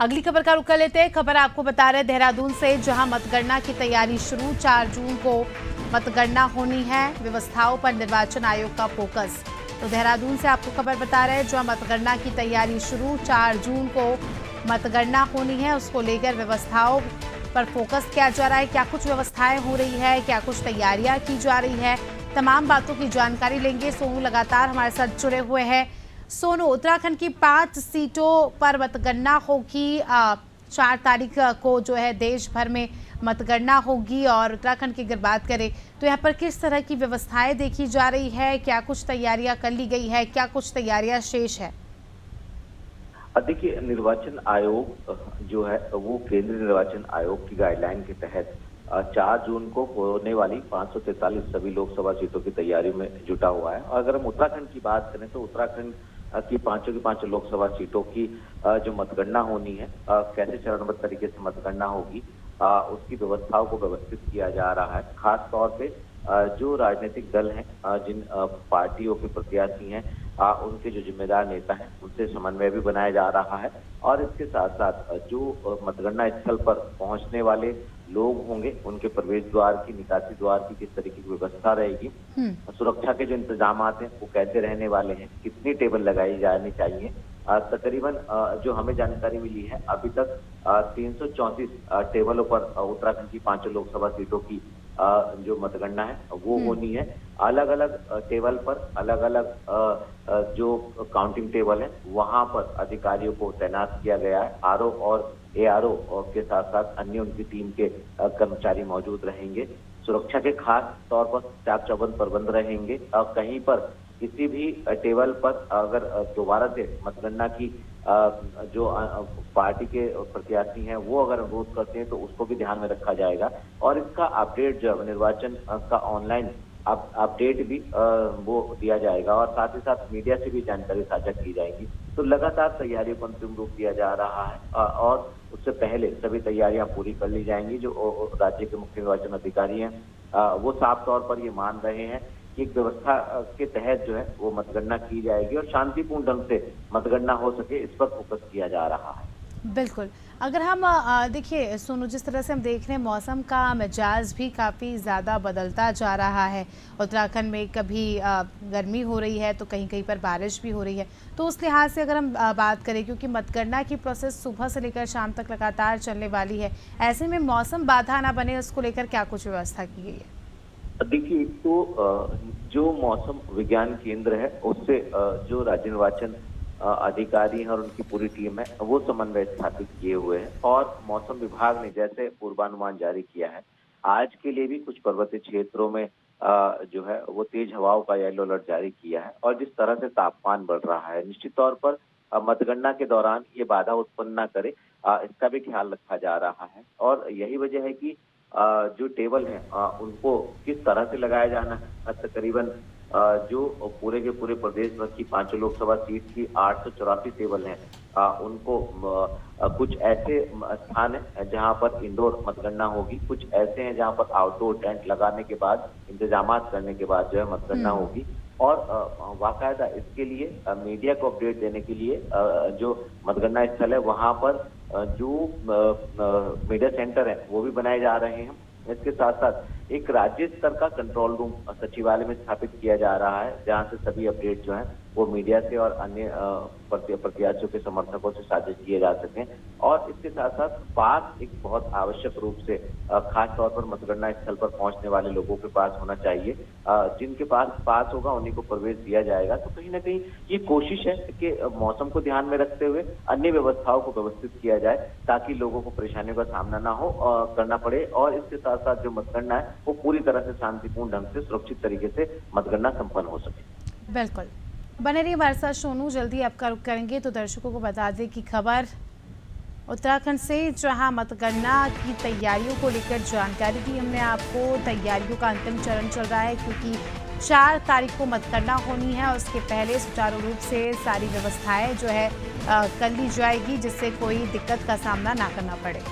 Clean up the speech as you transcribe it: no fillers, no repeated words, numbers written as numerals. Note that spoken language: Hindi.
अगली खबर का रुख कर लेते हैं। खबर आपको बता रहे देहरादून से, जहां मतगणना की तैयारी शुरू। 4 जून को मतगणना होनी है। व्यवस्थाओं पर निर्वाचन आयोग का फोकस। तो देहरादून से आपको खबर बता रहे हैं, जहां मतगणना की तैयारी शुरू। 4 जून को मतगणना होनी है, उसको लेकर व्यवस्थाओं पर फोकस किया जा रहा है। क्या कुछ व्यवस्थाएं हो रही है, क्या कुछ तैयारियां की जा रही है, तमाम बातों की जानकारी लेंगे। सोनू लगातार हमारे साथ जुड़े हुए हैं। सोनू, उत्तराखंड की 5 सीटों पर मतगणना होगी। 4 तारीख को जो है देश भर में मतगणना होगी, और उत्तराखंड की अगर बात करें तो यहाँ पर किस तरह की व्यवस्थाएं देखी जा रही है, क्या कुछ तैयारियां कर ली गई है, क्या कुछ तैयारियां शेष है? देखिए, निर्वाचन आयोग जो है वो केंद्रीय निर्वाचन आयोग की गाइडलाइन के तहत 4 जून को होने वाली 543 सभी लोकसभा सीटों की तैयारी में जुटा हुआ है। और अगर हम उत्तराखंड की बात करें तो उत्तराखंड की पांचों लोकसभा सीटों की जो मतगणना होनी है, कैसे चरणबद्ध तरीके से मतगणना होगी, उसकी व्यवस्थाओं को व्यवस्थित किया जा रहा है। खास तौर पे जो राजनीतिक दल हैं, जिन पार्टियों के प्रत्याशी हैं, उनके जो जिम्मेदार नेता हैं, उनसे समन्वय भी बनाया जा रहा है। और इसके साथ साथ जो मतगणना स्थल पर पहुंचने वाले लोग होंगे, उनके प्रवेश द्वार की, निकासी द्वार की किस तरीके की व्यवस्था रहेगी, सुरक्षा के जो इंतजाम हैं वो कैसे रहने वाले हैं, कितनी टेबल लगाई जानी चाहिए। तकरीबन जो हमें जानकारी मिली है, अभी तक 334 टेबलों पर उत्तराखंड की 5 लोकसभा सीटों की जो मतगणना है वो होनी है। अलग अलग टेबल पर अलग अलग जो काउंटिंग टेबल है वहां पर अधिकारियों को तैनात किया गया है। आरओ और एआरओ के साथ साथ अन्य उनकी टीम के कर्मचारी मौजूद रहेंगे। सुरक्षा के खास तौर पर चाक चौबंद प्रबंध रहेंगे। कहीं पर किसी भी टेबल पर अगर दोबारा से मतगणना की जो पार्टी के प्रत्याशी हैं वो अगर अनुरोध करते हैं तो उसको भी ध्यान में रखा जाएगा। और इसका अपडेट जो निर्वाचन का ऑनलाइन अपडेट भी वो दिया जाएगा, और साथ ही साथ मीडिया से भी जानकारी साझा की जाएगी। तो लगातार तैयारियों को अंतिम रूप दिया जा रहा है, और उससे पहले सभी तैयारियां पूरी कर ली जाएंगी। जो राज्य के मुख्य निर्वाचन अधिकारी हैं वो साफ तौर पर ये मान रहे हैं कि एक व्यवस्था के तहत जो है वो मतगणना की जाएगी और शांतिपूर्ण ढंग से मतगणना हो सके, इस पर फोकस किया जा रहा है। बिल्कुल। अगर हम देखिए सोनू, जिस तरह से हम देख रहे हैं मौसम का मिजाज भी काफ़ी ज़्यादा बदलता जा रहा है। उत्तराखंड में कभी गर्मी हो रही है तो कहीं कहीं पर बारिश भी हो रही है। तो उस लिहाज से अगर हम बात करें, क्योंकि मतगणना की प्रोसेस सुबह से लेकर शाम तक लगातार चलने वाली है, ऐसे में मौसम बाधा ना बने उसको लेकर क्या कुछ व्यवस्था की गई है? देखिए, तो जो मौसम विज्ञान केंद्र है उससे जो राज्य निर्वाचन अधिकारी हैं और उनकी पूरी टीम है वो समन्वय स्थापित किए हुए हैं। और मौसम विभाग ने जैसे पूर्वानुमान जारी किया है, आज के लिए भी कुछ पर्वतीय क्षेत्रों में जो है वो तेज हवाओं का येलो अलर्ट जारी किया है। और जिस तरह से तापमान बढ़ रहा है, निश्चित तौर पर मतगणना के दौरान ये बाधा उत्पन्न न करे, इसका भी ख्याल रखा जा रहा है। और यही वजह है कि जो टेबल हैं उनको किस तरह से लगाया जाना है। तकरीबन जो पूरे के पूरे प्रदेश भर की 5 लोकसभा सीट की 884 टेबल हैं, उनको कुछ ऐसे स्थान है जहां पर इंडोर मतगणना होगी, कुछ ऐसे हैं जहां पर आउटडोर टेंट लगाने के बाद, इंतजाम करने के बाद जो है मतगणना होगी। और बाकायदा इसके लिए मीडिया को अपडेट देने के लिए जो मतगणना स्थल है वहां पर जो मीडिया सेंटर है वो भी बनाए जा रहे हैं। इसके साथ साथ एक राज्य स्तर का कंट्रोल रूम सचिवालय में स्थापित किया जा रहा है, जहां से सभी अपडेट जो हैं वो मीडिया से और अन्य प्रत्याशियों के समर्थकों से साझा किए जा सकें। और इसके साथ साथ पास एक बहुत आवश्यक रूप से खास तौर पर मतगणना स्थल पर पहुंचने वाले लोगों के पास होना चाहिए। जिनके पास होगा उन्हीं को प्रवेश दिया जाएगा। तो कहीं ना कहीं ये कोशिश है कि मौसम को ध्यान में रखते हुए अन्य व्यवस्थाओं को व्यवस्थित किया जाए, ताकि लोगों को परेशानियों का सामना ना हो करना पड़े। और इसके साथ साथ जो मतगणना है वो पूरी तरह से शांतिपूर्ण ढंग से, सुरक्षित तरीके से मतगणना संपन्न हो सके। बिल्कुल, बने रहिए हमारे साथ सोनू। जल्दी आपका रुख करेंगे। तो दर्शकों को बता दें कि खबर उत्तराखंड से, जहां मतगणना की तैयारियों को लेकर जानकारी दी हमने आपको। तैयारियों का अंतिम चरण चल रहा है, क्योंकि 4 तारीख को मतगणना होनी है और उसके पहले सुचारू रूप से सारी व्यवस्थाएं जो है कर ली जाएगी, जिससे कोई दिक्कत का सामना ना करना पड़े।